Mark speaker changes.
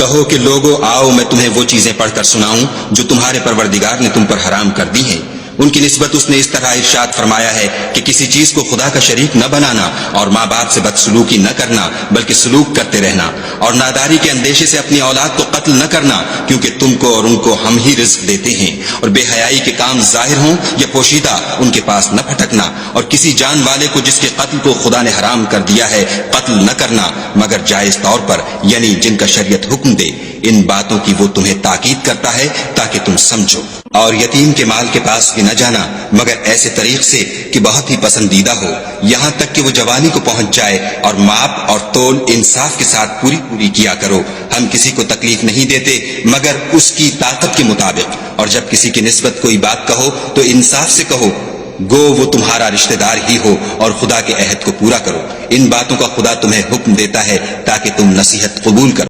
Speaker 1: कहो कि लोगों आओ मैं तुम्हें वो चीजें पढ़कर सुनाऊं जो तुम्हारे परवरदिगार ने तुम पर हराम कर दी हैं। उनकी निस्बत उसने इस तरह इरशाद फरमाया है कि किसी चीज को खुदा का शरीक न बनाना और माँ बाप से बदसलूकी न करना बल्कि सलूक करते रहना और नादारी के अंदेशे से अपनी औलाद को कत्ल न करना, क्योंकि तुमको और उनको हम ही रिज्क देते हैं। और बेहयाई के काम जाहिर हों या पोशीदा उनके पास न भटकना और किसी जान वाले को जिसके कत्ल को खुदा ने हराम कर दिया है कत्ल न करना मगर जायज तौर पर, यानी जिनका शरीयत हुक्म दे। इन बातों की वो तुम्हें ताकीद करता है ताकि तुम समझो। और यतीम के माल के पास भी न जाना मगर ऐसे तरीक से कि बहुत ही पसंदीदा हो, यहाँ तक कि वो जवानी को पहुंच जाए। और माप और तोल इंसाफ के साथ पूरी पूरी किया करो। हम किसी को तकलीफ नहीं देते मगर उसकी ताकत के मुताबिक। और जब किसी की निस्बत कोई बात कहो तो इंसाफ से कहो, गो वो तुम्हारा रिश्तेदार ही हो, और खुदा के अहद को पूरा करो। इन बातों का खुदा तुम्हें हुक्म देता है ताकि तुम नसीहत कबूल करो।